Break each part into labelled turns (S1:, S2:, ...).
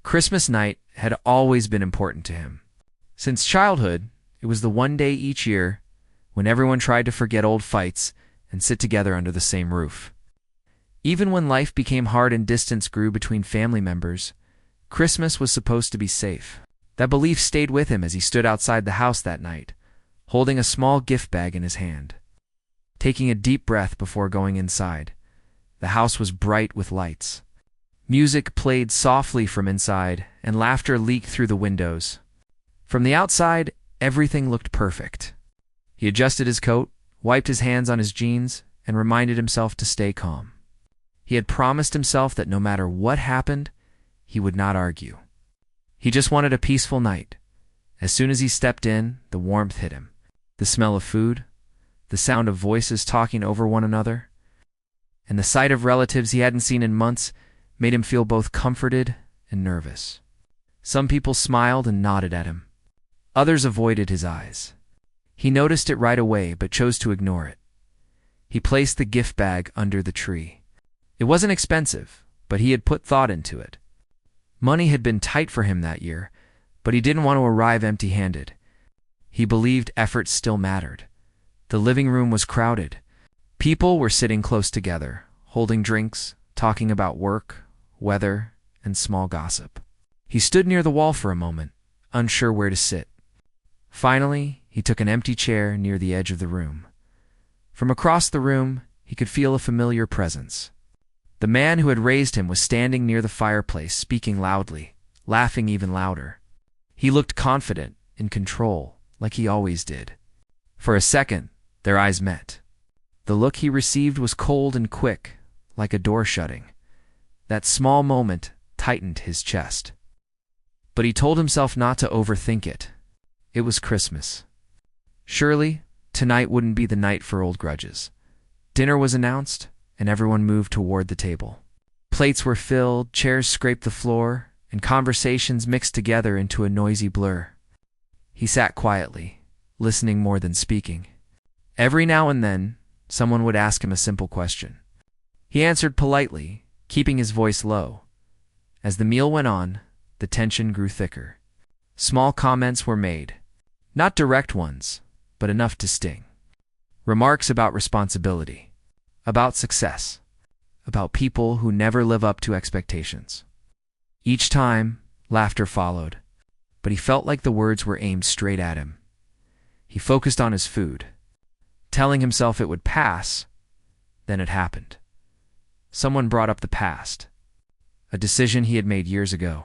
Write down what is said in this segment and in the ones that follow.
S1: Christmas night had always been important to him. Since childhood, it was the one day each year when everyone tried to forget old fights and sit together under the same roof. Even when life became hard and distance grew between family members, Christmas was supposed to be safe. That belief stayed with him as he stood outside the house that night, holding a small gift bag in his hand. Taking a deep breath before going inside, the house was bright with lights. Music played softly from inside, and laughter leaked through the windows. From the outside, everything looked perfect. He adjusted his coat, wiped his hands on his jeans, and reminded himself to stay calm. He had promised himself that no matter what happened, he would not argue. He just wanted a peaceful night. As soon as he stepped in, the warmth hit him. The smell of food, the sound of voices talking over one another, and the sight of relatives he hadn't seen in months made him feel both comforted and nervous. Some people smiled and nodded at him. Others avoided his eyes. He noticed it right away but chose to ignore it. He placed the gift bag under the tree. It wasn't expensive, but he had put thought into it. Money had been tight for him that year, but he didn't want to arrive empty-handed. He believed effort still mattered. The living room was crowded. People were sitting close together, holding drinks, talking about work, weather, and small gossip. He stood near the wall for a moment, unsure where to sit. Finally, he took an empty chair near the edge of the room. From across the room, he could feel a familiar presence. The man who had raised him was standing near the fireplace, speaking loudly, laughing even louder. He looked confident, in control, like he always did. For a second, their eyes met. The look he received was cold and quick, like a door shutting. That small moment tightened his chest. But he told himself not to overthink it. It was Christmas. Surely, tonight wouldn't be the night for old grudges. Dinner was announced, and everyone moved toward the table. Plates were filled, chairs scraped the floor, and conversations mixed together into a noisy blur. He sat quietly, listening more than speaking. Every now and then, someone would ask him a simple question. He answered politely, keeping his voice low. As the meal went on, the tension grew thicker. Small comments were made, not direct ones, but enough to sting. Remarks about responsibility, about success, about people who never live up to expectations. Each time, laughter followed, but he felt like the words were aimed straight at him. He focused on his food, telling himself it would pass. Then it happened. Someone brought up the past, a decision he had made years ago,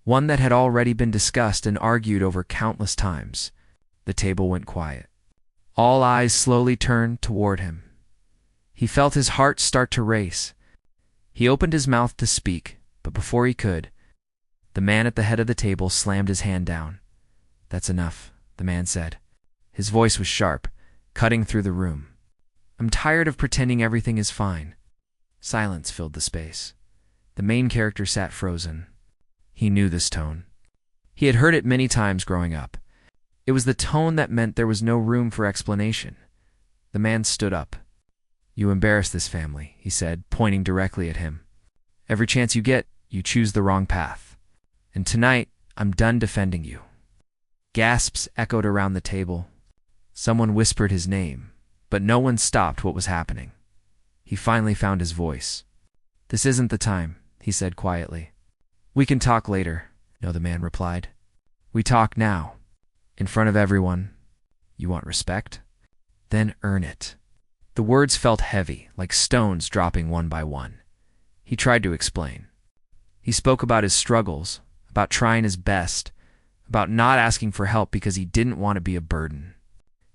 S1: one that had already been discussed and argued over countless times. The table went quiet. All eyes slowly turned toward him. He felt his heart start to race. He opened his mouth to speak, but before he could, the man at the head of the table slammed his hand down. "That's enough," the man said. His voice was sharp, cutting through the room. "I'm tired of pretending everything is fine." Silence filled the space. The main character sat frozen. He knew this tone. He had heard it many times growing up. It was the tone that meant there was no room for explanation. The man stood up. "You embarrass this family," he said, pointing directly at him. "Every chance you get, you choose the wrong path. And tonight, I'm done defending you." Gasps echoed around the table. Someone whispered his name, but no one stopped what was happening. He finally found his voice. "This isn't the time," he said quietly. "We can talk later." "No," the man replied. "We talk now. In front of everyone. You want respect? Then earn it." The words felt heavy, like stones dropping one by one. He tried to explain. He spoke about his struggles, about trying his best, about not asking for help because he didn't want to be a burden.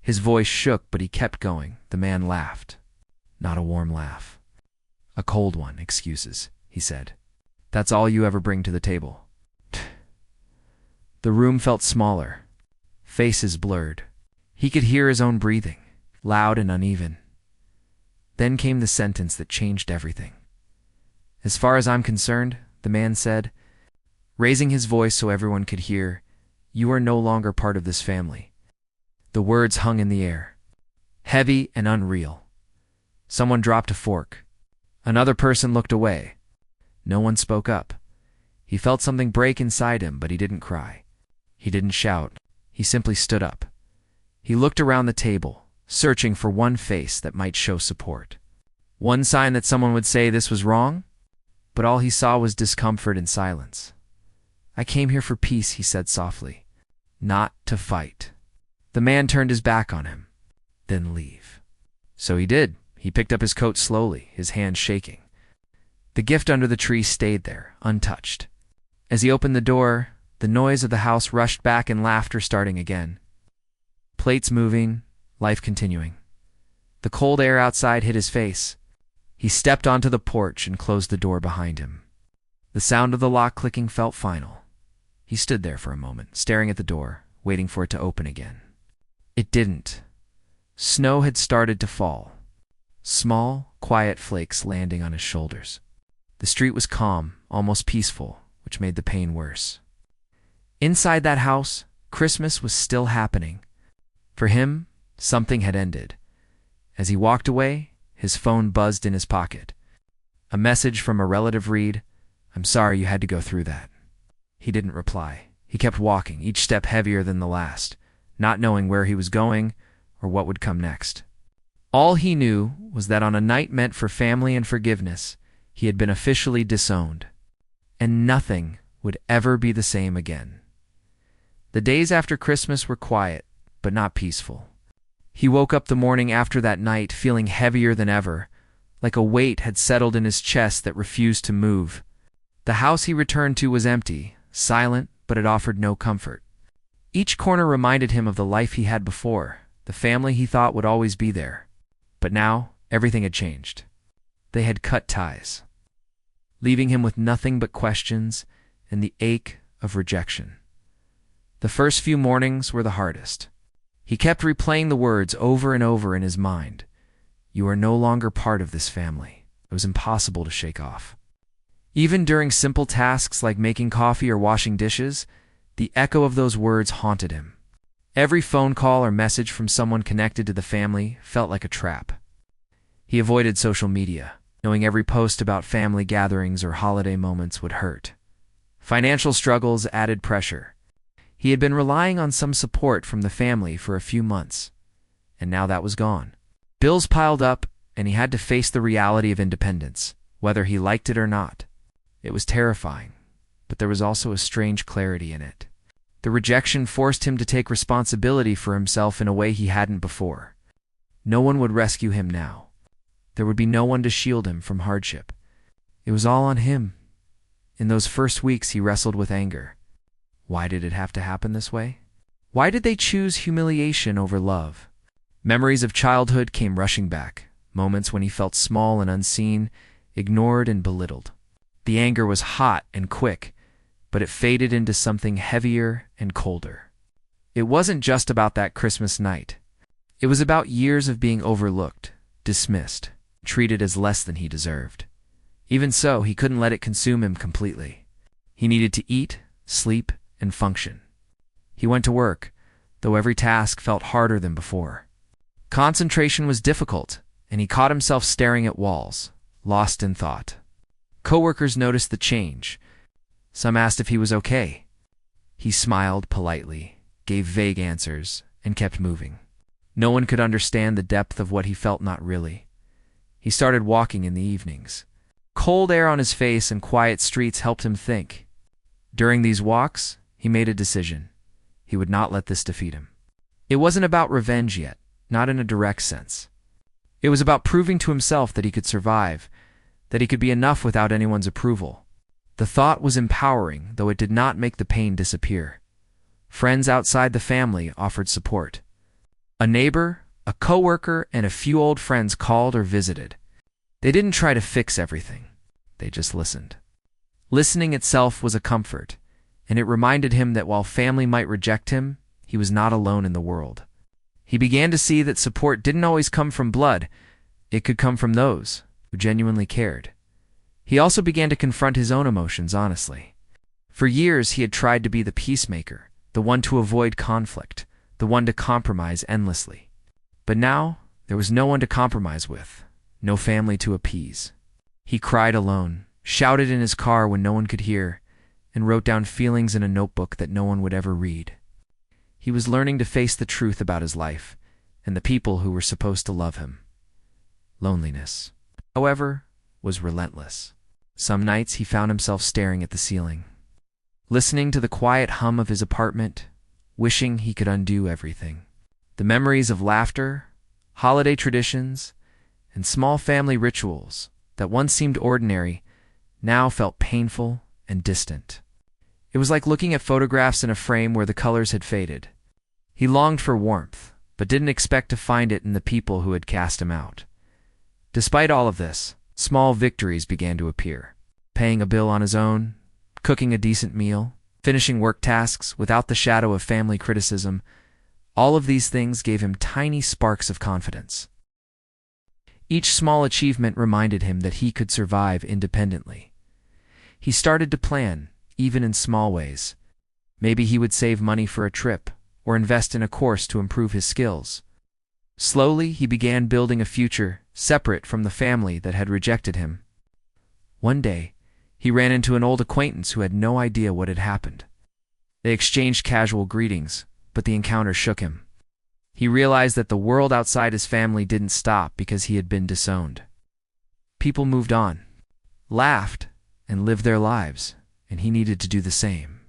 S1: His voice shook, but he kept going. The man laughed. Not a warm laugh. "A cold one, excuses," he said. "That's all you ever bring to the table." The room felt smaller. Faces blurred. He could hear his own breathing, loud and uneven. Then came the sentence that changed everything. "As far as I'm concerned," the man said, raising his voice so everyone could hear, "you are no longer part of this family." The words hung in the air, heavy and unreal. Someone dropped a fork. Another person looked away. No one spoke up. He He felt something break inside him, but he didn't cry. He didn't shout. He simply stood up. He looked around the table, searching for one face that might show support. One sign that someone would say this was wrong? But all he saw was discomfort and silence. "I came here for peace," he said softly. "Not to fight." The man turned his back on him. "Then leave." So he did. He picked up his coat slowly, his hands shaking. The gift under the tree stayed there, untouched. As he opened the door, the noise of the house rushed back and laughter starting again. Plates moving, life continuing. The cold air outside hit his face. He stepped onto the porch and closed the door behind him. The sound of the lock clicking felt final. He stood there for a moment, staring at the door, waiting for it to open again. It didn't. Snow had started to fall. Small, quiet flakes landing on his shoulders. The street was calm, almost peaceful, which made the pain worse. Inside that house, Christmas was still happening. For him, something had ended. As he walked away, his phone buzzed in his pocket. A message from a relative read, "I'm sorry you had to go through that." He didn't reply. He kept walking, each step heavier than the last, not knowing where he was going or what would come next. All he knew was that on a night meant for family and forgiveness, he had been officially disowned, and nothing would ever be the same again. The days after Christmas were quiet, but not peaceful. He woke up the morning after that night feeling heavier than ever, like a weight had settled in his chest that refused to move. The house he returned to was empty, silent, but it offered no comfort. Each corner reminded him of the life he had before, the family he thought would always be there. But now, everything had changed. They had cut ties, leaving him with nothing but questions and the ache of rejection. The first few mornings were the hardest. He kept replaying the words over and over in his mind. "You are no longer part of this family." It was impossible to shake off. Even during simple tasks like making coffee or washing dishes, the echo of those words haunted him. Every phone call or message from someone connected to the family felt like a trap. He avoided social media, knowing every post about family gatherings or holiday moments would hurt. Financial struggles added pressure. He had been relying on some support from the family for a few months, and now that was gone. Bills piled up, and he had to face the reality of independence, whether he liked it or not. It was terrifying, but there was also a strange clarity in it. The rejection forced him to take responsibility for himself in a way he hadn't before. No one would rescue him now. There would be no one to shield him from hardship. It was all on him. In those first weeks, he wrestled with anger. Why did it have to happen this way? Why did they choose humiliation over love? Memories of childhood came rushing back, moments when he felt small and unseen, ignored and belittled. The anger was hot and quick, but it faded into something heavier and colder. It wasn't just about that Christmas night. It was about years of being overlooked, dismissed, treated as less than he deserved. Even so, he couldn't let it consume him completely. He needed to eat, sleep, and function. He went to work, though every task felt harder than before. Concentration was difficult, and he caught himself staring at walls, lost in thought. Coworkers noticed the change. Some asked if he was okay. He smiled politely, gave vague answers, and kept moving. No one could understand the depth of what he felt. Not really. He started walking in the evenings. Cold air on his face and quiet streets helped him think. During these walks, he made a decision. He would not let this defeat him. It wasn't about revenge yet, not in a direct sense. It was about proving to himself that he could survive, that he could be enough without anyone's approval. The thought was empowering, though it did not make the pain disappear. Friends outside the family offered support. A neighbor, a coworker, and a few old friends called or visited. They didn't try to fix everything. They just listened. Listening itself was a comfort, and it reminded him that while family might reject him, he was not alone in the world. He began to see that support didn't always come from blood. It could come from those who genuinely cared. He also began to confront his own emotions honestly. For years, he had tried to be the peacemaker, the one to avoid conflict, the one to compromise endlessly. But now, there was no one to compromise with, no family to appease. He cried alone, shouted in his car when no one could hear, and wrote down feelings in a notebook that no one would ever read. He was learning to face the truth about his life and the people who were supposed to love him. Loneliness, however, was relentless. Some nights he found himself staring at the ceiling, listening to the quiet hum of his apartment, wishing he could undo everything. The memories of laughter, holiday traditions, and small family rituals that once seemed ordinary now felt painful and distant. It was like looking at photographs in a frame where the colors had faded. He longed for warmth, but didn't expect to find it in the people who had cast him out. Despite all of this, small victories began to appear. Paying a bill on his own, cooking a decent meal, finishing work tasks without the shadow of family criticism, all of these things gave him tiny sparks of confidence. Each small achievement reminded him that he could survive independently. He started to plan, even in small ways. Maybe he would save money for a trip or invest in a course to improve his skills. Slowly, he began building a future separate from the family that had rejected him. One day, he ran into an old acquaintance who had no idea what had happened. They exchanged casual greetings, but the encounter shook him. He realized that the world outside his family didn't stop because he had been disowned. People moved on, laughed, and lived their lives, and he needed to do the same.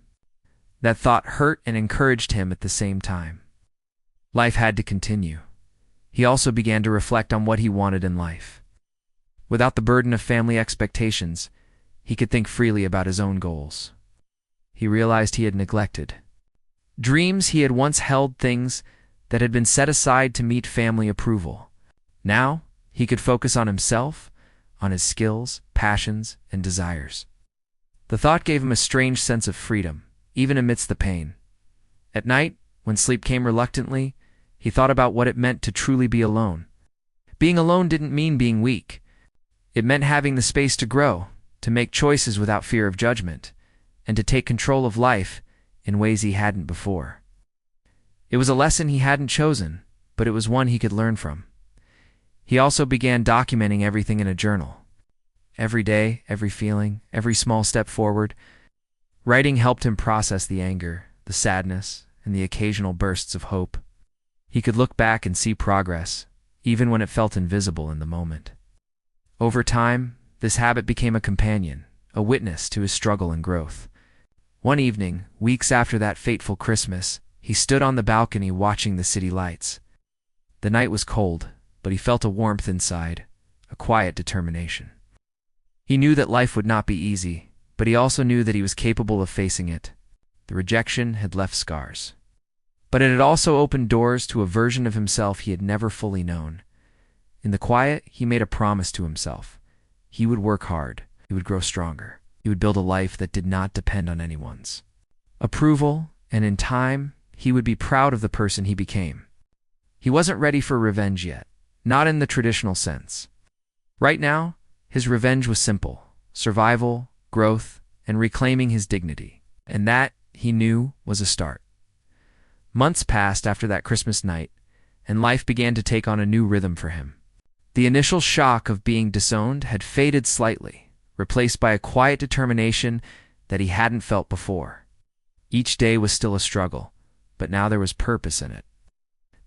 S1: That thought hurt and encouraged him at the same time. Life had to continue. He also began to reflect on what he wanted in life. Without the burden of family expectations, he could think freely about his own goals. He realized he had neglected dreams he had once held, things that had been set aside to meet family approval. Now, he could focus on himself, on his skills, passions, and desires. The thought gave him a strange sense of freedom, even amidst the pain. At night, when sleep came reluctantly, he thought about what it meant to truly be alone. Being alone didn't mean being weak. It meant having the space to grow, to make choices without fear of judgment, and to take control of life in ways he hadn't before. It was a lesson he hadn't chosen, but it was one he could learn from. He also began documenting everything in a journal. Every day, every feeling, every small step forward. Writing helped him process the anger, the sadness, and the occasional bursts of hope. He could look back and see progress, even when it felt invisible in the moment. Over time, this habit became a companion, a witness to his struggle and growth. One evening, weeks after that fateful Christmas, he stood on the balcony watching the city lights. The night was cold, but he felt a warmth inside, a quiet determination. He knew that life would not be easy, but he also knew that he was capable of facing it. The rejection had left scars, but it had also opened doors to a version of himself he had never fully known. In the quiet, he made a promise to himself. He would work hard, he would grow stronger, he would build a life that did not depend on anyone's approval, and in time, he would be proud of the person he became. He wasn't ready for revenge yet, not in the traditional sense. Right now, his revenge was simple: survival, growth, and reclaiming his dignity. And that, he knew, was a start. Months passed after that Christmas night, and life began to take on a new rhythm for him. The initial shock of being disowned had faded slightly, replaced by a quiet determination that he hadn't felt before. Each day was still a struggle, but now there was purpose in it.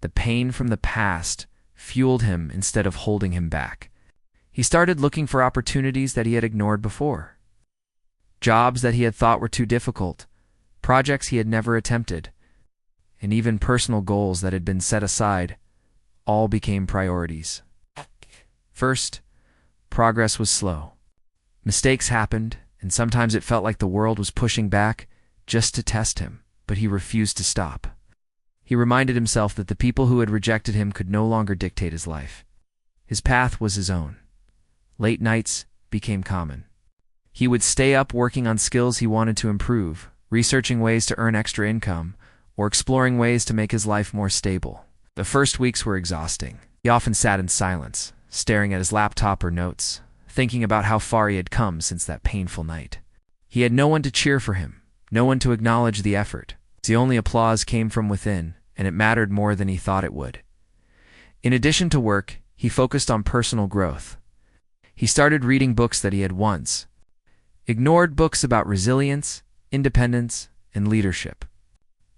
S1: The pain from the past fueled him instead of holding him back. He started looking for opportunities that he had ignored before. Jobs that he had thought were too difficult, projects he had never attempted, and even personal goals that had been set aside, all became priorities. First, progress was slow. Mistakes happened, and sometimes it felt like the world was pushing back just to test him, but he refused to stop. He reminded himself that the people who had rejected him could no longer dictate his life. His path was his own. Late nights became common. He would stay up working on skills he wanted to improve, researching ways to earn extra income, or exploring ways to make his life more stable. The first weeks were exhausting. He often sat in silence, staring at his laptop or notes, thinking about how far he had come since that painful night. He had no one to cheer for him, no one to acknowledge the effort. The only applause came from within, and it mattered more than he thought it would. In addition to work, he focused on personal growth. He started reading books that he had once ignored, books about resilience, independence, and leadership.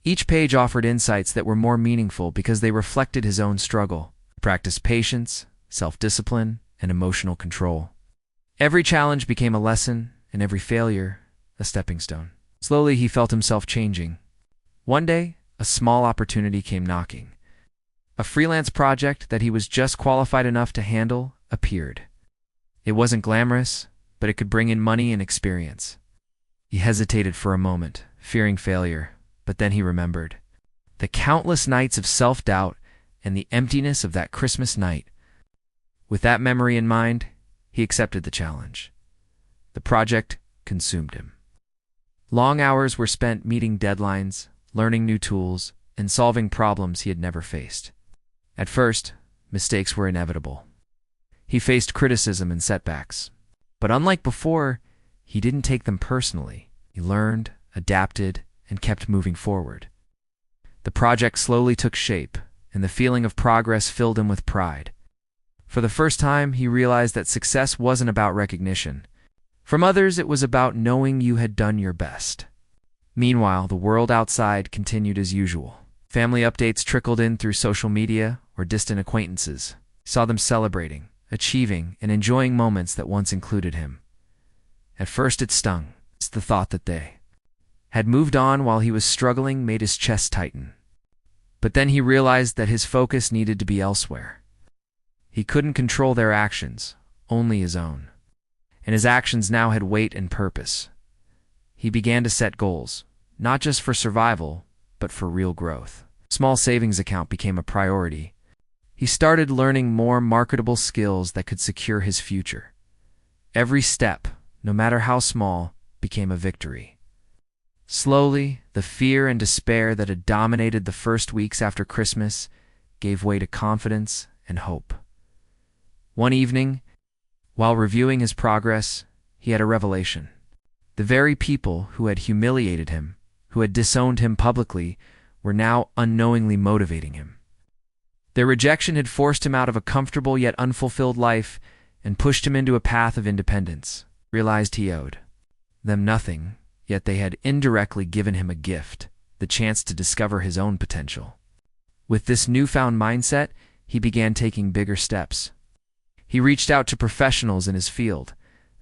S1: Each page offered insights that were more meaningful because they reflected his own struggle. He practiced patience, self-discipline, and emotional control. Every challenge became a lesson, and every failure a stepping stone. Slowly, he felt himself changing. One day, a small opportunity came knocking. A freelance project that he was just qualified enough to handle appeared. It wasn't glamorous, but it could bring in money and experience. He hesitated for a moment, fearing failure, but then he remembered the countless nights of self-doubt and the emptiness of that Christmas night. With that memory in mind, he accepted the challenge. The project consumed him. Long hours were spent meeting deadlines, learning new tools, and solving problems he had never faced. At first, mistakes were inevitable. He faced criticism and setbacks. But unlike before, he didn't take them personally. He learned, adapted, and kept moving forward. The project slowly took shape, and the feeling of progress filled him with pride. For the first time, he realized that success wasn't about recognition. From others, it was about knowing you had done your best. Meanwhile, the world outside continued as usual. Family updates trickled in through social media or distant acquaintances. He saw them celebrating, achieving, and enjoying moments that once included him. At first it stung. It's the thought that they had moved on while he was struggling made his chest tighten. But then he realized that his focus needed to be elsewhere. He couldn't control their actions, only his own. And his actions now had weight and purpose. He began to set goals, not just for survival, but for real growth. Small savings account became a priority. He started learning more marketable skills that could secure his future. Every step, no matter how small, became a victory. Slowly, the fear and despair that had dominated the first weeks after Christmas gave way to confidence and hope. One evening, while reviewing his progress, he had a revelation. The very people who had humiliated him, who had disowned him publicly, were now unknowingly motivating him. Their rejection had forced him out of a comfortable yet unfulfilled life and pushed him into a path of independence. Realized he owed them nothing, yet they had indirectly given him a gift, the chance to discover his own potential. With this newfound mindset, he began taking bigger steps. He reached out to professionals in his field,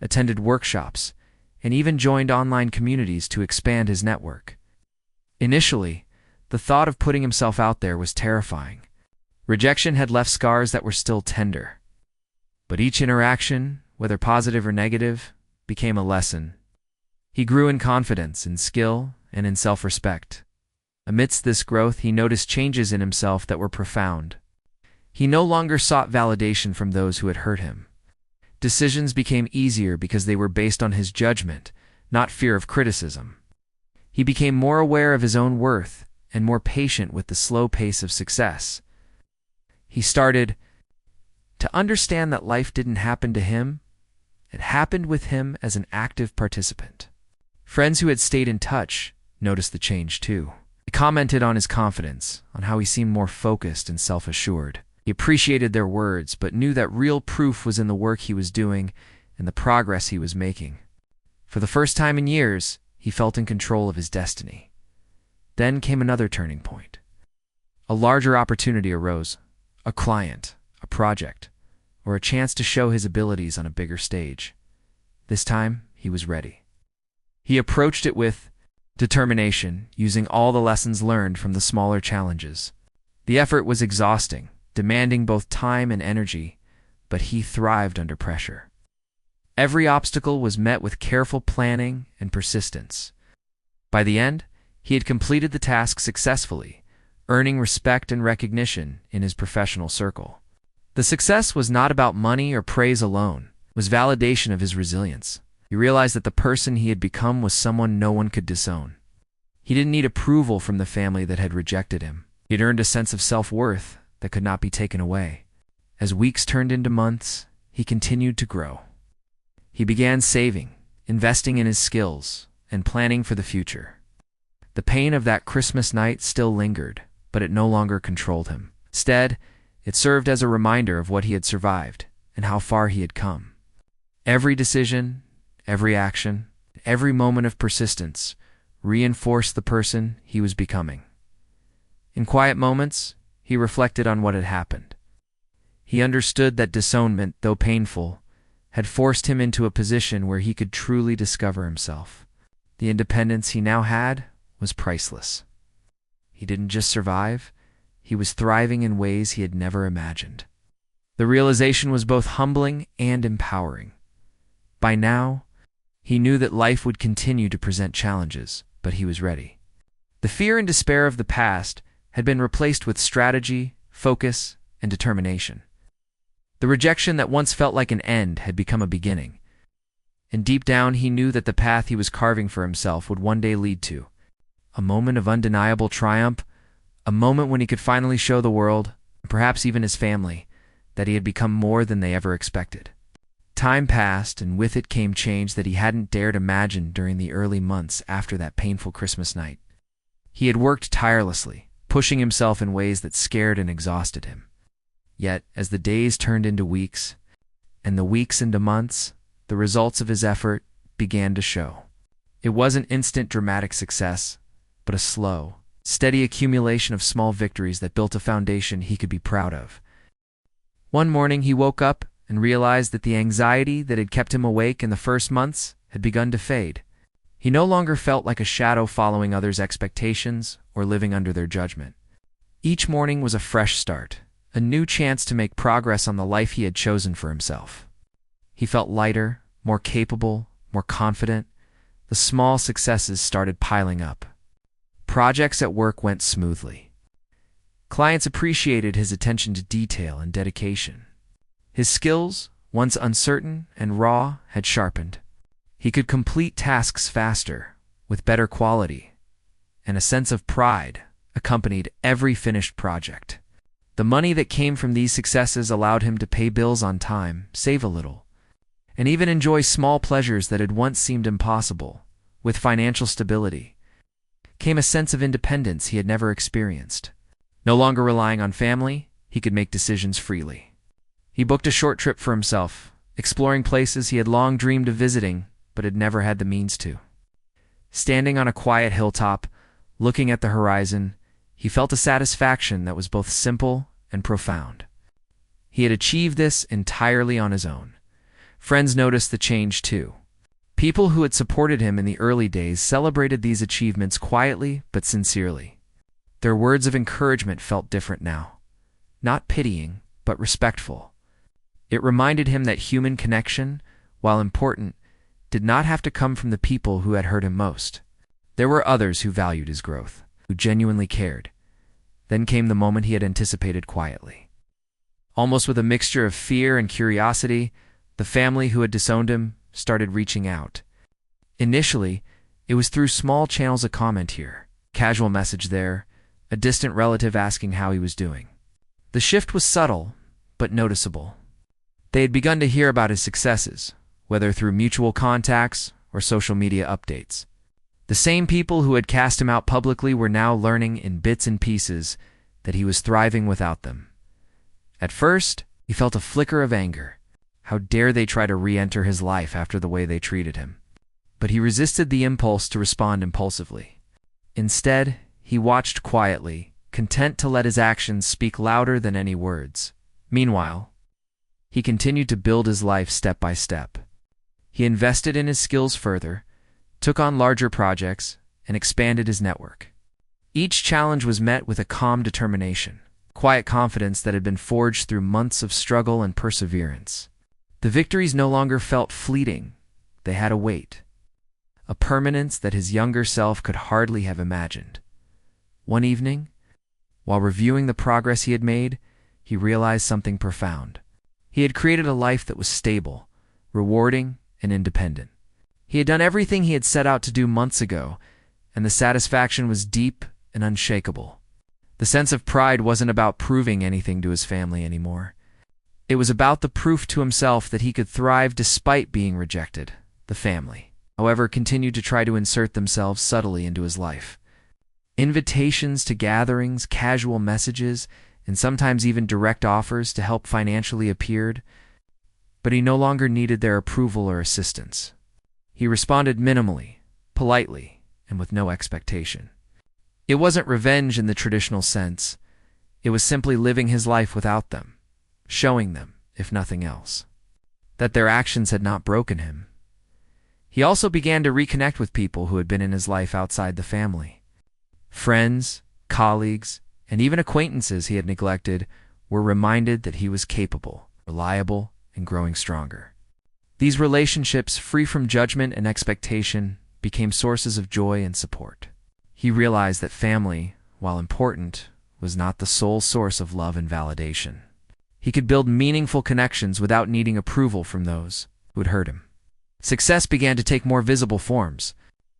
S1: attended workshops, and even joined online communities to expand his network. Initially, the thought of putting himself out there was terrifying. Rejection had left scars that were still tender. But each interaction, whether positive or negative, became a lesson. He grew in confidence, in skill, and in self-respect. Amidst this growth, he noticed changes in himself that were profound. He no longer sought validation from those who had hurt him. Decisions became easier because they were based on his judgment, not fear of criticism. He became more aware of his own worth and more patient with the slow pace of success. He started to understand that life didn't happen to him. It happened with him as an active participant. Friends who had stayed in touch noticed the change too. They commented on his confidence, on how he seemed more focused and self-assured. He appreciated their words, but knew that real proof was in the work he was doing and the progress he was making. For the first time in years, he felt in control of his destiny. Then came another turning point. A larger opportunity arose, a client, a project, or a chance to show his abilities on a bigger stage. This time, he was ready. He approached it with determination, using all the lessons learned from the smaller challenges. The effort was exhausting, demanding both time and energy, but he thrived under pressure. Every obstacle was met with careful planning and persistence. By the end, he had completed the task successfully, earning respect and recognition in his professional circle. The success was not about money or praise alone. It was validation of his resilience. He realized that the person he had become was someone no one could disown. He didn't need approval from the family that had rejected him. He had earned a sense of self-worth that could not be taken away. As weeks turned into months, he continued to grow. He began saving, investing in his skills, and planning for the future. The pain of that Christmas night still lingered, but it no longer controlled him. Instead, it served as a reminder of what he had survived and how far he had come. Every decision, every action, every moment of persistence reinforced the person he was becoming. In quiet moments, he reflected on what had happened. He understood that disownment, though painful, had forced him into a position where he could truly discover himself. The independence he now had was priceless. He didn't just survive, he was thriving in ways he had never imagined. The realization was both humbling and empowering. By now, he knew that life would continue to present challenges, but he was ready. The fear and despair of the past had been replaced with strategy, focus, and determination. The rejection that once felt like an end had become a beginning. And deep down, he knew that the path he was carving for himself would one day lead to a moment of undeniable triumph, a moment when he could finally show the world, and perhaps even his family, that he had become more than they ever expected. Time passed, and with it came change that he hadn't dared imagine during the early months after that painful Christmas night. He had worked tirelessly, pushing himself in ways that scared and exhausted him. Yet, as the days turned into weeks, and the weeks into months, the results of his effort began to show. It wasn't instant dramatic success, but a slow, steady accumulation of small victories that built a foundation he could be proud of. One morning he woke up and realized that the anxiety that had kept him awake in the first months had begun to fade. He no longer felt like a shadow following others' expectations or living under their judgment. Each morning was a fresh start, a new chance to make progress on the life he had chosen for himself. He felt lighter, more capable, more confident. The small successes started piling up. Projects at work went smoothly. Clients appreciated his attention to detail and dedication. His skills, once uncertain and raw, had sharpened. He could complete tasks faster, with better quality, and a sense of pride accompanied every finished project. The money that came from these successes allowed him to pay bills on time, save a little, and even enjoy small pleasures that had once seemed impossible. With financial stability came a sense of independence he had never experienced. No longer relying on family, he could make decisions freely. He booked a short trip for himself, exploring places he had long dreamed of visiting, but had never had the means to. Standing on a quiet hilltop, looking at the horizon, he felt a satisfaction that was both simple and profound. He had achieved this entirely on his own. Friends noticed the change too. People who had supported him in the early days celebrated these achievements quietly but sincerely. Their words of encouragement felt different now. Not pitying, but respectful. It reminded him that human connection, while important, did not have to come from the people who had hurt him most. There were others who valued his growth, who genuinely cared. Then came the moment he had anticipated quietly. Almost with a mixture of fear and curiosity, the family who had disowned him started reaching out. Initially, it was through small channels of comment here, casual message there, a distant relative asking how he was doing. The shift was subtle, but noticeable. They had begun to hear about his successes, whether through mutual contacts or social media updates. The same people who had cast him out publicly were now learning in bits and pieces that he was thriving without them. At first, he felt a flicker of anger. How dare they try to re-enter his life after the way they treated him? But he resisted the impulse to respond impulsively. Instead, he watched quietly, content to let his actions speak louder than any words. Meanwhile, he continued to build his life step by step. He invested in his skills further, took on larger projects, and expanded his network. Each challenge was met with a calm determination, quiet confidence that had been forged through months of struggle and perseverance. The victories no longer felt fleeting. They had a weight, a permanence that his younger self could hardly have imagined. One evening, while reviewing the progress he had made, he realized something profound. He had created a life that was stable, rewarding, and independent. He had done everything he had set out to do months ago, and the satisfaction was deep and unshakable. The sense of pride wasn't about proving anything to his family anymore. It was about the proof to himself that he could thrive despite being rejected. The family, however, continued to try to insert themselves subtly into his life. Invitations to gatherings, casual messages, and sometimes even direct offers to help financially appeared, but he no longer needed their approval or assistance. He responded minimally, politely, and with no expectation. It wasn't revenge in the traditional sense. It was simply living his life without them, showing them, if nothing else, that their actions had not broken him. He also began to reconnect with people who had been in his life outside the family. Friends, colleagues, and even acquaintances he had neglected were reminded that he was capable, reliable, and growing stronger. These relationships, free from judgment and expectation, became sources of joy and support. He realized that family, while important, was not the sole source of love and validation. He could build meaningful connections without needing approval from those who had hurt him. Success began to take more visible forms.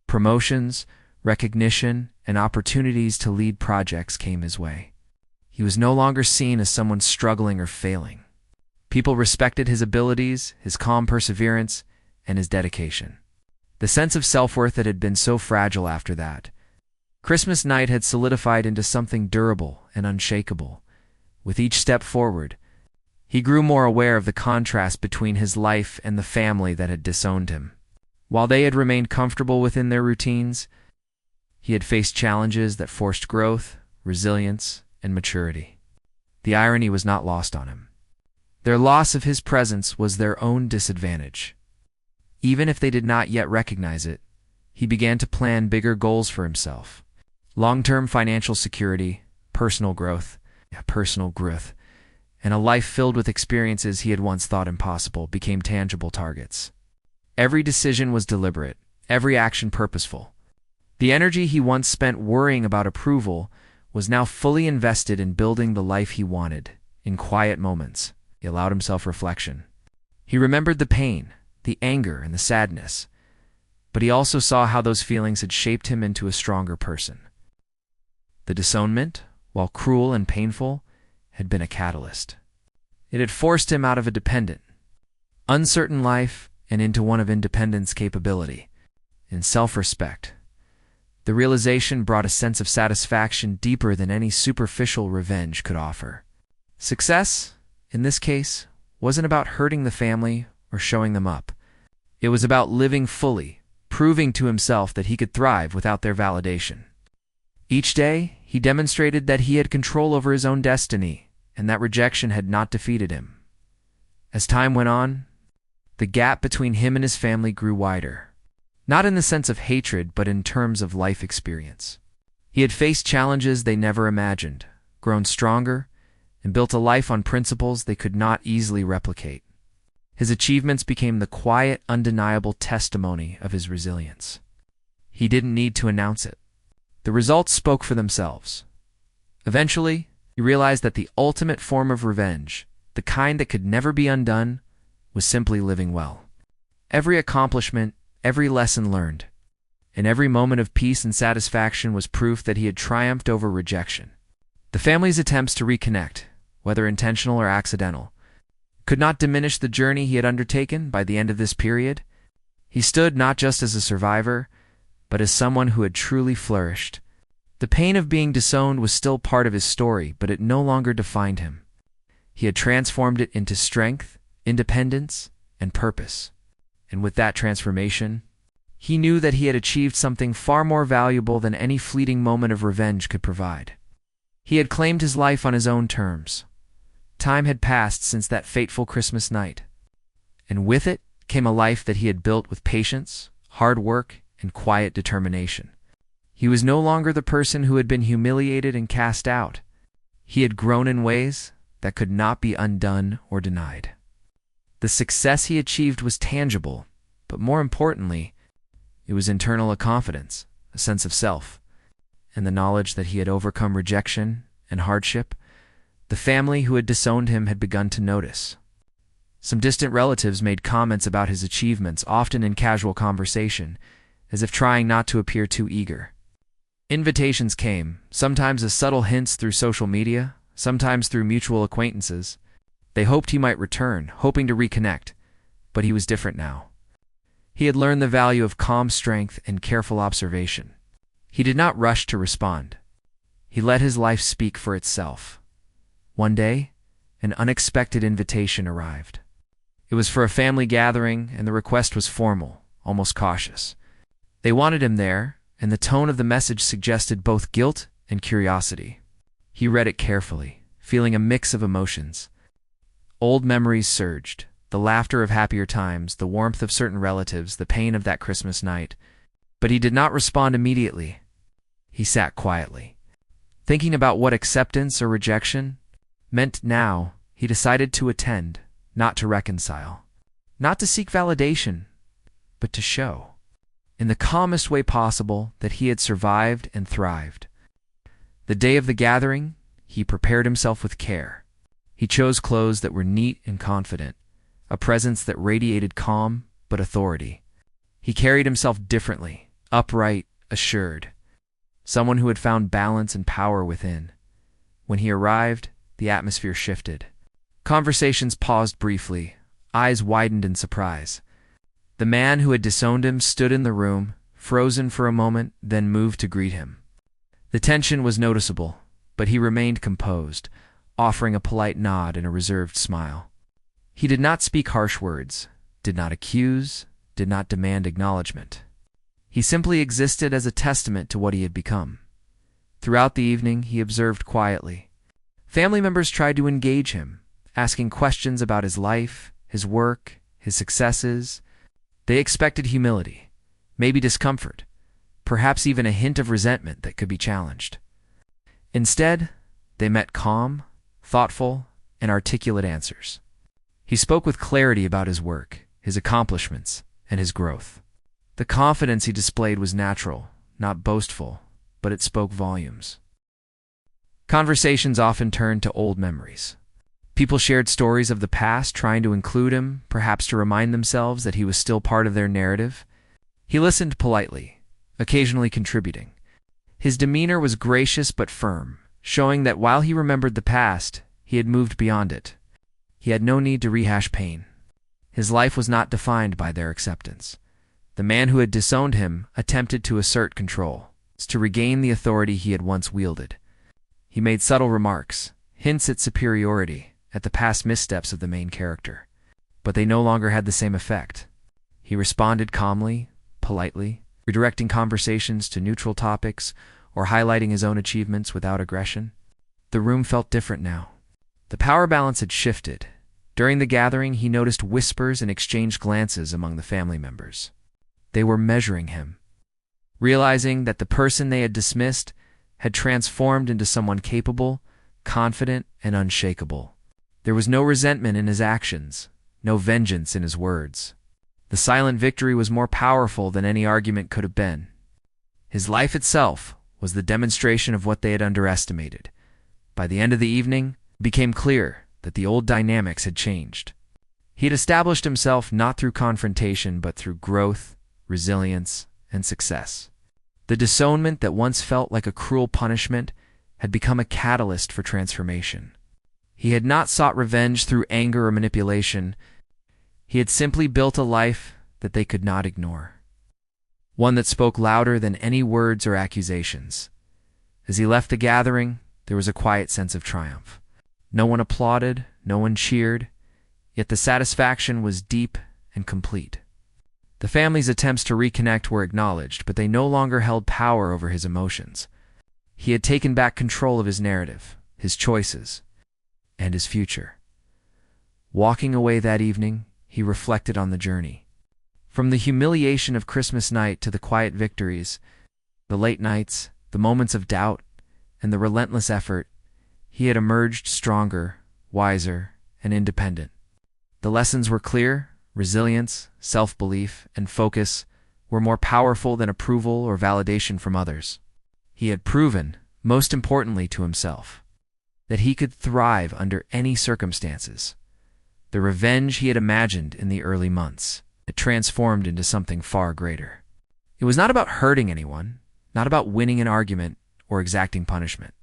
S1: Promotions, recognition, and opportunities to lead projects came his way. He was no longer seen as someone struggling or failing. People respected his abilities, his calm perseverance, and his dedication. The sense of self-worth that had been so fragile after that Christmas night had solidified into something durable and unshakable. With each step forward, he grew more aware of the contrast between his life and the family that had disowned him. While they had remained comfortable within their routines, he had faced challenges that forced growth, resilience, and maturity. The irony was not lost on him. Their loss of his presence was their own disadvantage. Even if they did not yet recognize it, he began to plan bigger goals for himself. Long-term financial security, personal growth, and a life filled with experiences he had once thought impossible became tangible targets. Every decision was deliberate, every action purposeful. The energy he once spent worrying about approval was now fully invested in building the life he wanted. In quiet moments, he allowed himself reflection. He remembered the pain, the anger, and the sadness, but he also saw how those feelings had shaped him into a stronger person. The disownment, while cruel and painful, had been a catalyst. It had forced him out of a dependent, uncertain life and into one of independence, capability, and self-respect. The realization brought a sense of satisfaction deeper than any superficial revenge could offer. Success, in this case, wasn't about hurting the family or showing them up. It was about living fully, proving to himself that he could thrive without their validation. Each day, he demonstrated that he had control over his own destiny, and that rejection had not defeated him. As time went on, the gap between him and his family grew wider, not in the sense of hatred, but in terms of life experience. He had faced challenges they never imagined, grown stronger, and built a life on principles they could not easily replicate. His achievements became the quiet, undeniable testimony of his resilience. He didn't need to announce it. The results spoke for themselves. Eventually, he realized that the ultimate form of revenge, the kind that could never be undone, was simply living well. Every accomplishment, every lesson learned, and every moment of peace and satisfaction was proof that he had triumphed over rejection. The family's attempts to reconnect, whether intentional or accidental, could not diminish the journey he had undertaken. By the end of this period, he stood not just as a survivor, but as someone who had truly flourished. The pain of being disowned was still part of his story, but it no longer defined him. He had transformed it into strength, independence, and purpose. And with that transformation, he knew that he had achieved something far more valuable than any fleeting moment of revenge could provide. He had claimed his life on his own terms. Time had passed since that fateful Christmas night, and with it came a life that he had built with patience, hard work, and quiet determination. He was no longer the person who had been humiliated and cast out. He had grown in ways that could not be undone or denied. The success he achieved was tangible, but more importantly, it was internal confidence, a sense of self, and the knowledge that he had overcome rejection and hardship. The family who had disowned him had begun to notice. Some distant relatives made comments about his achievements, often in casual conversation, as if trying not to appear too eager. Invitations came, sometimes as subtle hints through social media, sometimes through mutual acquaintances. They hoped he might return, hoping to reconnect, but he was different now. He had learned the value of calm strength and careful observation. He did not rush to respond. He let his life speak for itself. One day, an unexpected invitation arrived. It was for a family gathering, and the request was formal, almost cautious. They wanted him there, and the tone of the message suggested both guilt and curiosity. He read it carefully, feeling a mix of emotions. Old memories surged, the laughter of happier times, the warmth of certain relatives, the pain of that Christmas night. But he did not respond immediately. He sat quietly, thinking about what acceptance or rejection meant now. He decided to attend, not to reconcile, not to seek validation, but to show, in the calmest way possible, that he had survived and thrived. The day of the gathering, he prepared himself with care. He chose clothes that were neat and confident, a presence that radiated calm but authority. He carried himself differently, upright, assured, someone who had found balance and power within. When he arrived, the atmosphere shifted. Conversations paused briefly, eyes widened in surprise. The man who had disowned him stood in the room, frozen for a moment, then moved to greet him. The tension was noticeable, but he remained composed, offering a polite nod and a reserved smile. He did not speak harsh words, did not accuse, did not demand acknowledgement. He simply existed as a testament to what he had become. Throughout the evening, he observed quietly. Family members tried to engage him, asking questions about his life, his work, his successes. They expected humility, maybe discomfort, perhaps even a hint of resentment that could be challenged. Instead, they met calm, thoughtful, and articulate answers. He spoke with clarity about his work, his accomplishments, and his growth. The confidence he displayed was natural, not boastful, but it spoke volumes. Conversations often turned to old memories. People shared stories of the past, trying to include him, perhaps to remind themselves that he was still part of their narrative. He listened politely, occasionally contributing. His demeanor was gracious but firm, showing that while he remembered the past, he had moved beyond it. He had no need to rehash pain. His life was not defined by their acceptance. The man who had disowned him attempted to assert control, to regain the authority he had once wielded. He made subtle remarks, hints at superiority, at the past missteps of the main character. But they no longer had the same effect. He responded calmly, politely, redirecting conversations to neutral topics or highlighting his own achievements without aggression. The room felt different now. The power balance had shifted. During the gathering, he noticed whispers and exchanged glances among the family members. They were measuring him, realizing that the person they had dismissed had transformed into someone capable, confident, and unshakable. There was no resentment in his actions, no vengeance in his words. The silent victory was more powerful than any argument could have been. His life itself was the demonstration of what they had underestimated. By the end of the evening, it became clear that the old dynamics had changed. He had established himself not through confrontation, but through growth, resilience, and success. The disownment that once felt like a cruel punishment had become a catalyst for transformation. He had not sought revenge through anger or manipulation. He had simply built a life that they could not ignore, one that spoke louder than any words or accusations. As he left the gathering, there was a quiet sense of triumph. No one applauded, no one cheered, yet the satisfaction was deep and complete. The family's attempts to reconnect were acknowledged, but they no longer held power over his emotions. He had taken back control of his narrative, his choices, and his future. Walking away that evening, he reflected on the journey. From the humiliation of Christmas night to the quiet victories, the late nights, the moments of doubt, and the relentless effort, he had emerged stronger, wiser, and independent. The lessons were clear. Resilience, self-belief, and focus were more powerful than approval or validation from others. He had proven, most importantly to himself, that he could thrive under any circumstances. The revenge he had imagined in the early months had transformed into something far greater. It was not about hurting anyone, not about winning an argument or exacting punishment.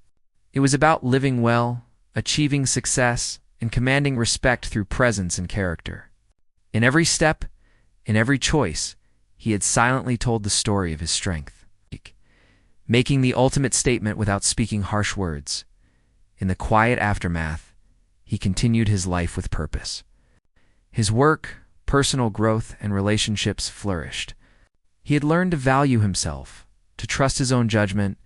S1: It was about living well, achieving success, and commanding respect through presence and character. In every step, in every choice, he had silently told the story of his strength, making the ultimate statement without speaking harsh words. In the quiet aftermath, he continued his life with purpose. His work, personal growth, and relationships flourished. He had learned to value himself, to trust his own judgment,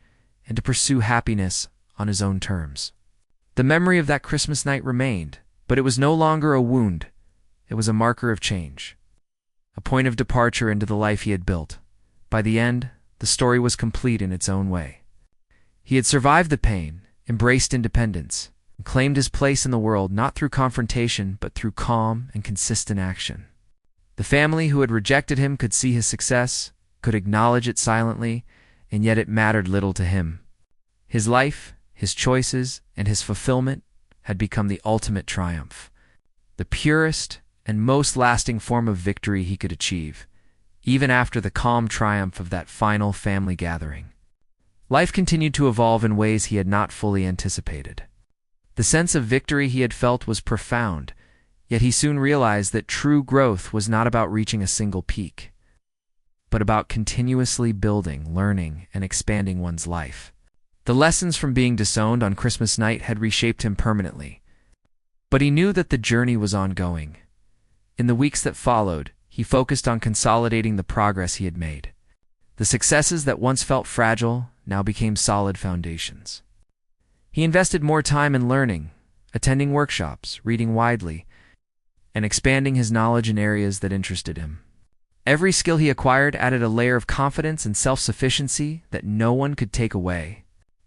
S1: and to pursue happiness on his own terms. The memory of that Christmas night remained, but it was no longer a wound. It was a marker of change, a point of departure into the life he had built. By the end, the story was complete in its own way. He had survived the pain, embraced independence, and claimed his place in the world not through confrontation but through calm and consistent action. The family who had rejected him could see his success, could acknowledge it silently, and yet it mattered little to him. His life, his choices, and his fulfillment had become the ultimate triumph, the purest and most lasting form of victory he could achieve, even after the calm triumph of that final family gathering. Life continued to evolve in ways he had not fully anticipated. The sense of victory he had felt was profound, yet he soon realized that true growth was not about reaching a single peak, but about continuously building, learning, and expanding one's life. The lessons from being disowned on Christmas night had reshaped him permanently, but he knew that the journey was ongoing. In the weeks that followed, he focused on consolidating the progress he had made. The successes that once felt fragile now became solid foundations. He invested more time in learning, attending workshops, reading widely, and expanding his knowledge in areas that interested him. Every skill he acquired added a layer of confidence and self-sufficiency that no one could take away.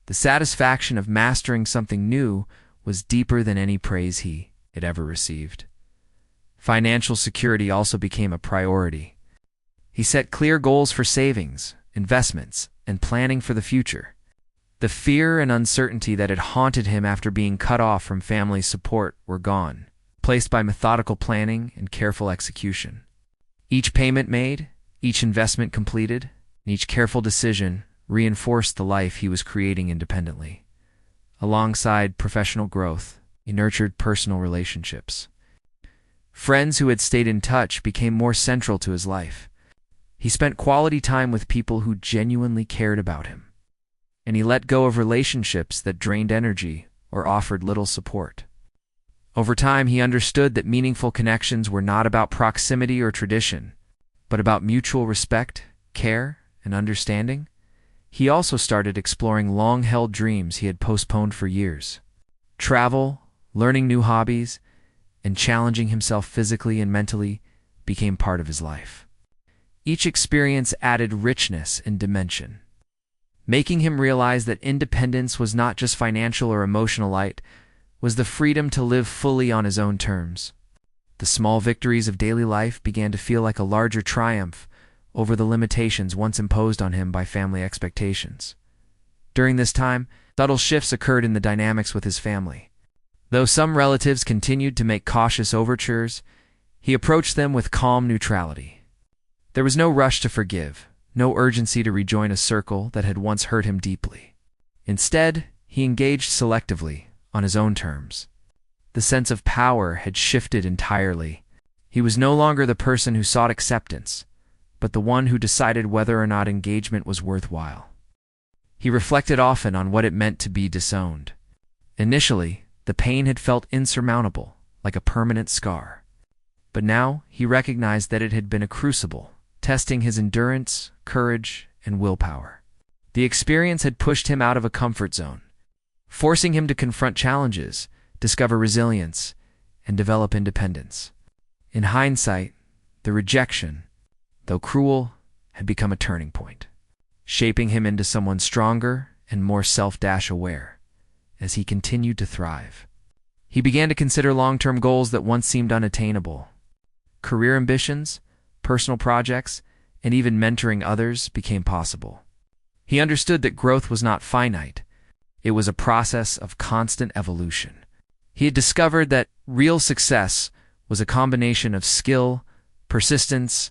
S1: The satisfaction of mastering something new was deeper than any praise he had ever received. Financial security also became a priority. He set clear goals for savings, investments, and planning for the future. The fear and uncertainty that had haunted him after being cut off from family support were gone, replaced by methodical planning and careful execution. Each payment made, each investment completed, and each careful decision reinforced the life he was creating independently. Alongside professional growth, he nurtured personal relationships. Friends who had stayed in touch became more central to his life. He spent quality time with people who genuinely cared about him, and he let go of relationships that drained energy or offered little support. Over time, he understood that meaningful connections were not about proximity or tradition, but about mutual respect, care, and understanding. He also started exploring long-held dreams he had postponed for years. Travel, learning new hobbies, and challenging himself physically and mentally became part of his life. Each experience added richness and dimension, making him realize that independence was not just financial or emotional light, was the freedom to live fully on his own terms. The small victories of daily life began to feel like a larger triumph over the limitations once imposed on him by family expectations. During this time, subtle shifts occurred in the dynamics with his family. Though some relatives continued to make cautious overtures, he approached them with calm neutrality. There was no rush to forgive, no urgency to rejoin a circle that had once hurt him deeply. Instead, he engaged selectively, on his own terms. The sense of power had shifted entirely. He was no longer the person who sought acceptance, but the one who decided whether or not engagement was worthwhile. He reflected often on what it meant to be disowned. Initially, the pain had felt insurmountable, like a permanent scar. But now he recognized that it had been a crucible, testing his endurance, courage, and willpower. The experience had pushed him out of a comfort zone, forcing him to confront challenges, discover resilience, and develop independence. In hindsight, the rejection, though cruel, had become a turning point, shaping him into someone stronger and more self-aware. As he continued to thrive, he began to consider long-term goals that once seemed unattainable. Career ambitions, personal projects, and even mentoring others became possible. He understood that growth was not finite. It was a process of constant evolution. He had discovered that real success was a combination of skill, persistence,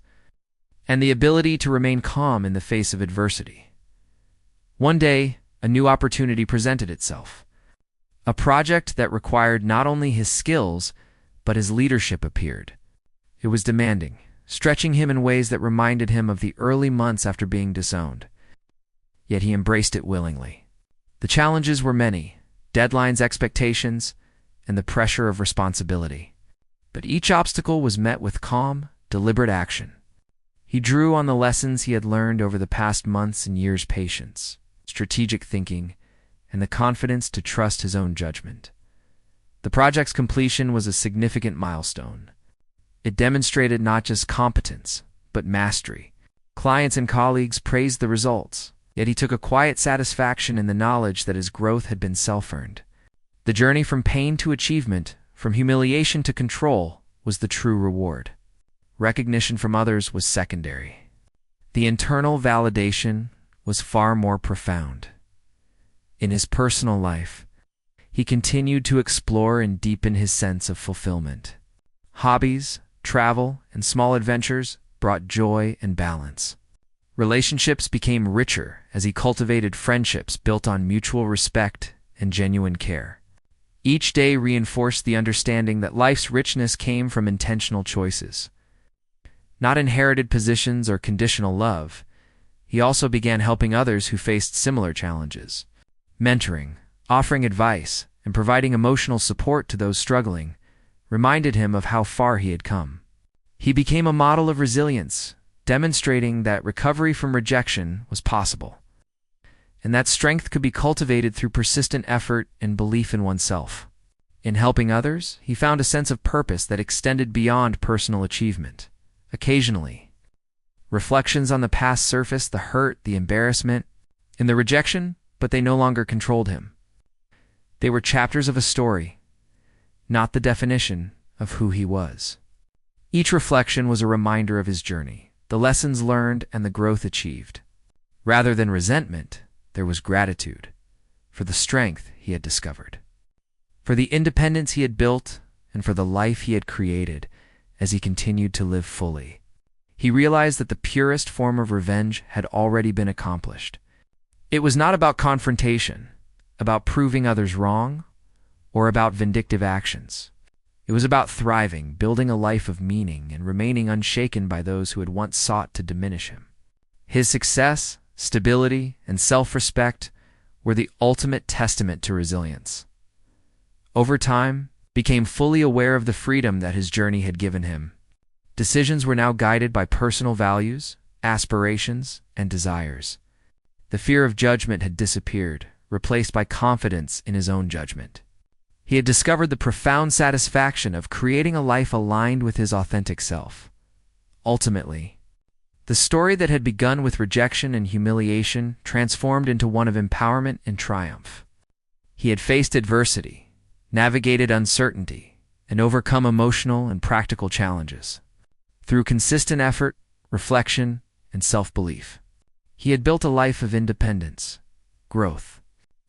S1: and the ability to remain calm in the face of adversity. One day, a new opportunity presented itself. A project that required not only his skills, but his leadership appeared. It was demanding, stretching him in ways that reminded him of the early months after being disowned. Yet he embraced it willingly. The challenges were many: deadlines, expectations, and the pressure of responsibility. But each obstacle was met with calm, deliberate action. He drew on the lessons he had learned over the past months and years: patience, strategic thinking, and the confidence to trust his own judgment. The project's completion was a significant milestone. It demonstrated not just competence, but mastery. Clients and colleagues praised the results, yet he took a quiet satisfaction in the knowledge that his growth had been self-earned. The journey from pain to achievement, from humiliation to control, was the true reward. Recognition from others was secondary. The internal validation was far more profound. In his personal life, he continued to explore and deepen his sense of fulfillment. Hobbies, travel, and small adventures brought joy and balance. Relationships became richer as he cultivated friendships built on mutual respect and genuine care. Each day reinforced the understanding that life's richness came from intentional choices, not inherited positions or conditional love. He also began helping others who faced similar challenges. Mentoring, offering advice, and providing emotional support to those struggling reminded him of how far he had come. He became a model of resilience, demonstrating that recovery from rejection was possible, and that strength could be cultivated through persistent effort and belief in oneself. In helping others, he found a sense of purpose that extended beyond personal achievement. Occasionally, reflections on the past surfaced: the hurt, the embarrassment, and the rejection, but they no longer controlled him. They were chapters of a story, not the definition of who he was. Each reflection was a reminder of his journey, the lessons learned, and the growth achieved. Rather than resentment, there was gratitude for the strength he had discovered, for the independence he had built, and for the life he had created as he continued to live fully. He realized that the purest form of revenge had already been accomplished. It was not about confrontation, about proving others wrong, or about vindictive actions. It was about thriving, building a life of meaning, and remaining unshaken by those who had once sought to diminish him. His success, stability, and self-respect were the ultimate testament to resilience. Over time, became fully aware of the freedom that his journey had given him. Decisions were now guided by personal values, aspirations, and desires. The fear of judgment had disappeared, replaced by confidence in his own judgment. He had discovered the profound satisfaction of creating a life aligned with his authentic self. Ultimately, the story that had begun with rejection and humiliation transformed into one of empowerment and triumph. He had faced adversity, navigated uncertainty, and overcome emotional and practical challenges. Through consistent effort, reflection, and self-belief, he had built a life of independence, growth,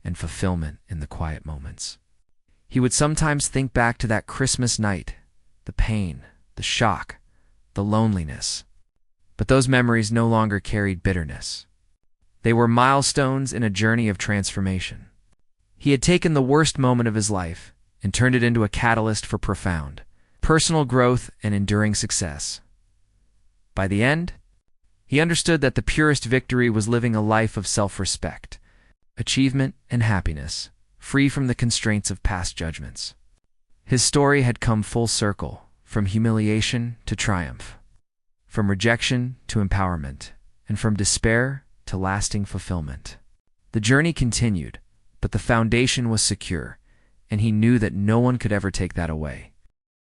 S1: and fulfillment in the quiet moments. He would sometimes think back to that Christmas night, the pain, the shock, the loneliness. But those memories no longer carried bitterness. They were milestones in a journey of transformation. He had taken the worst moment of his life and turned it into a catalyst for profound personal growth and enduring success. By the end, he understood that the purest victory was living a life of self-respect, achievement, and happiness, free from the constraints of past judgments. His story had come full circle, from humiliation to triumph, from rejection to empowerment, and from despair to lasting fulfillment. The journey continued, but the foundation was secure, and he knew that no one could ever take that away.